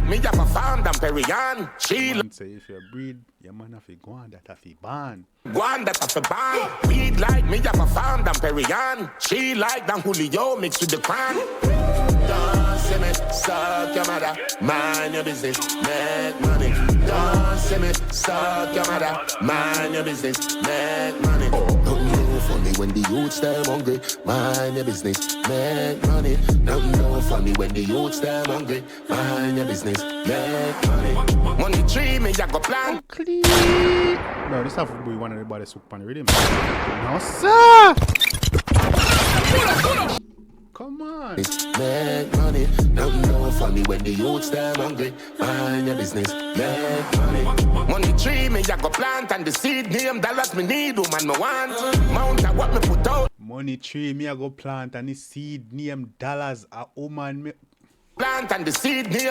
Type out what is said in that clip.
me have a farm than Perian. She Man say if you breed, your man have to go on that have to ban. go on that have a ban. Weed like me have a farm than Perian. She like than Julio mixed with the crown. Don't see me, suck your mother. Mind your business, make money. Don't see me, suck your mother. Mind your business, make money. Nothing no funny when the youths them hungry. Mind your business, make money. Nothing no funny when the youths them hungry. Mind your business, make money. Money tree me, I go plant. Clean. No, this have to be one of the body soup on the rhythm. No, sir. Come on. Make money. Nothing no funny when the youths them hungry. Mind your business, make money. Money tree me, I go plant and the seed name dollars me need, woman me want. Mount of what me put out. Money tree me I go plant and the seed name dollars a woman me Plant and the seed name.